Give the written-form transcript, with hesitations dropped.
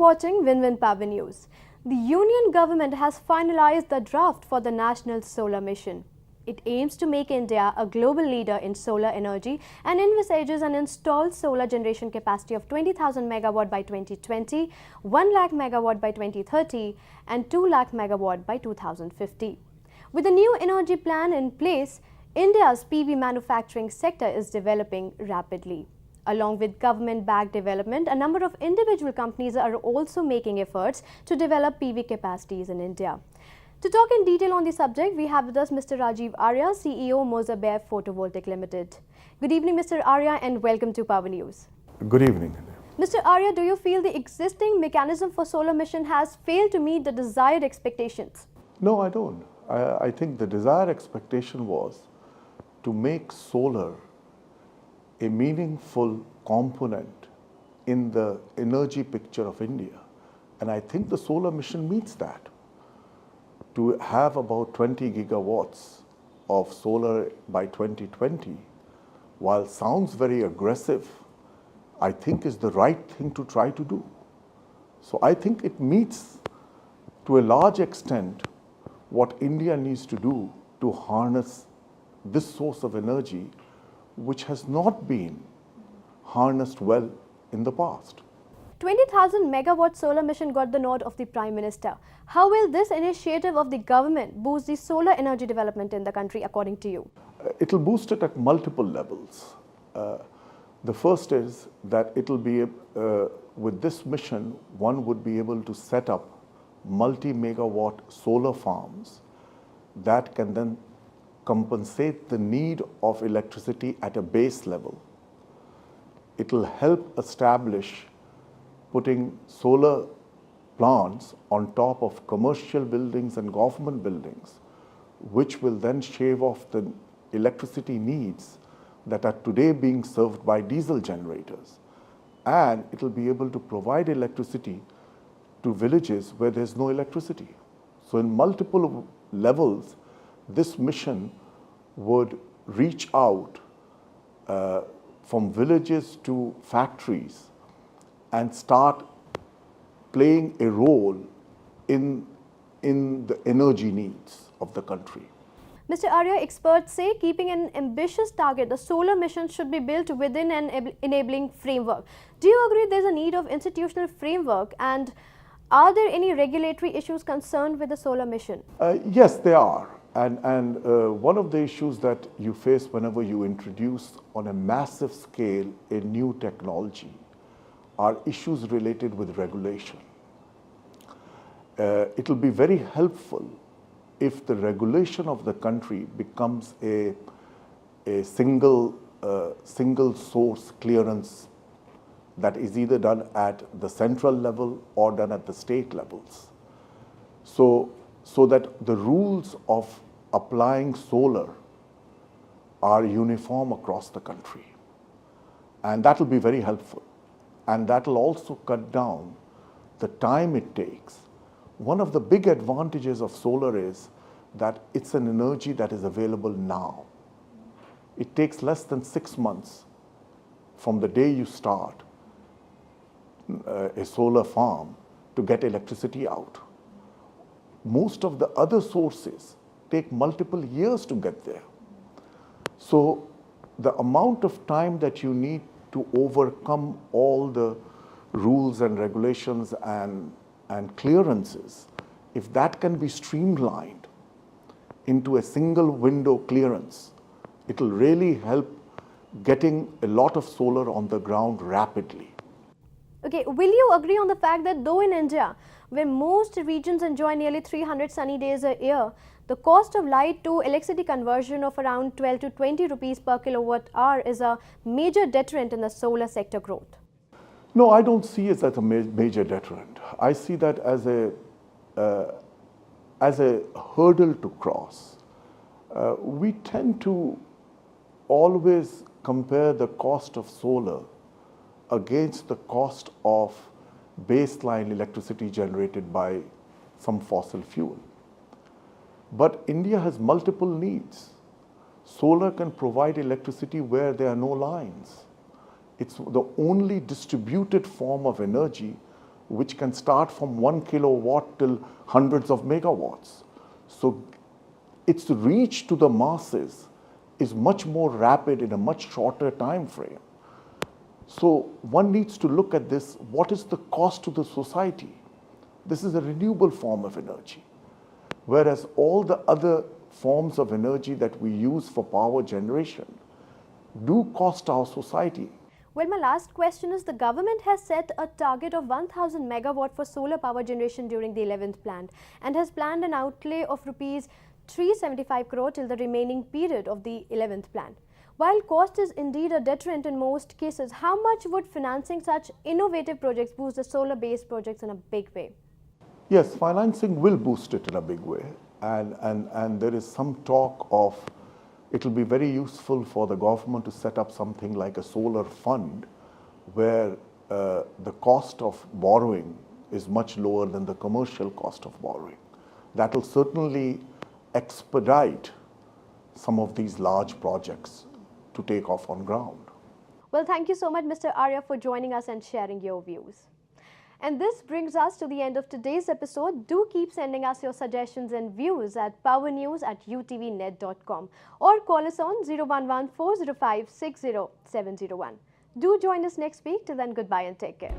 watching Win-Win Power News. The Union government has finalized the draft for the National Solar Mission. It aims to make India a global leader in solar energy and envisages an installed solar generation capacity of 20,000 megawatt by 2020, 1 lakh megawatt by 2030 and 2 lakh megawatt by 2050. With the new energy plan in place, India's PV manufacturing sector is developing rapidly. Along with government-backed development, a number of individual companies are also making efforts to develop PV capacities in India. To talk in detail on the subject, we have with us Mr. Rajiv Arya, CEO, Mozabev Photovoltaic Limited. Good evening, Mr. Arya, and welcome to Power News. Good evening. Mr. Arya, do you feel the existing mechanism for solar mission has failed to meet the desired expectations? No, I don't. I think the desired expectation was to make solar a meaningful component in the energy picture of India. And I think the solar mission meets that. To have about 20 gigawatts of solar by 2020, while sounds very aggressive, I think is the right thing to try to do. So I think it meets to a large extent what India needs to do to harness this source of energy, which has not been harnessed well in the past. 20,000 megawatt solar mission got the nod of the Prime Minister. How will this initiative of the government boost the solar energy development in the country, according to you? It will boost it at multiple levels. The first is that it will be, with this mission, one would be able to set up multi-megawatt solar farms that can then compensate the need of electricity at a base level. It will help establish putting solar plants on top of commercial buildings and government buildings, which will then shave off the electricity needs that are today being served by diesel generators. And it will be able to provide electricity to villages where there's no electricity. So in multiple levels, this mission would reach out from villages to factories and start playing a role in the energy needs of the country. Mr. Arya, experts say keeping an ambitious target, the solar mission should be built within an enabling framework. Do you agree there's a need of institutional framework, and are there any regulatory issues concerned with the solar mission? Yes, there are. And one of the issues that you face whenever you introduce on a massive scale a new technology are issues related with regulation. It will be very helpful if the regulation of the country becomes a single source clearance that is either done at the central level or done at the state levels. So that the rules of applying solar are uniform across the country. And that will be very helpful. And that will also cut down the time it takes. One of the big advantages of solar is that it's an energy that is available now. It takes less than 6 months from the day you start a solar farm to get electricity out. Most of the other sources take multiple years to get there. So the amount of time that you need to overcome all the rules and regulations and clearances, if that can be streamlined into a single window clearance, it will really help getting a lot of solar on the ground rapidly. Okay, will you agree on the fact that though in India, where most regions enjoy nearly 300 sunny days a year, the cost of light to electricity conversion of around 12 to 20 rupees per kilowatt hour is a major deterrent in the solar sector growth? No, I don't see it as a major deterrent. I see that as a hurdle to cross. We tend to always compare the cost of solar against the cost of baseline electricity generated by some fossil fuel. But India has multiple needs. Solar can provide electricity where there are no lines. It's the only distributed form of energy which can start from 1 kilowatt till hundreds of megawatts. So its reach to the masses is much more rapid in a much shorter time frame. So one needs to look at this, what is the cost to the society? This is a renewable form of energy, whereas all the other forms of energy that we use for power generation do cost our society. Well, my last question is, the government has set a target of 1000 megawatt for solar power generation during the 11th plan and has planned an outlay of rupees 375 crore till the remaining period of the 11th plan. While cost is indeed a deterrent in most cases, how much would financing such innovative projects boost the solar-based projects in a big way? Yes, financing will boost it in a big way. And there is some talk of it will be very useful for the government to set up something like a solar fund where the cost of borrowing is much lower than the commercial cost of borrowing. That will certainly expedite some of these large projects to take off on ground. Well, thank you so much, Mr. Arya, for joining us and sharing your views. And this brings us to the end of today's episode. Do keep sending us your suggestions and views at powernews@utvnet.com or call us on 011 405 60701. Do join us next week. Till then, goodbye and take care.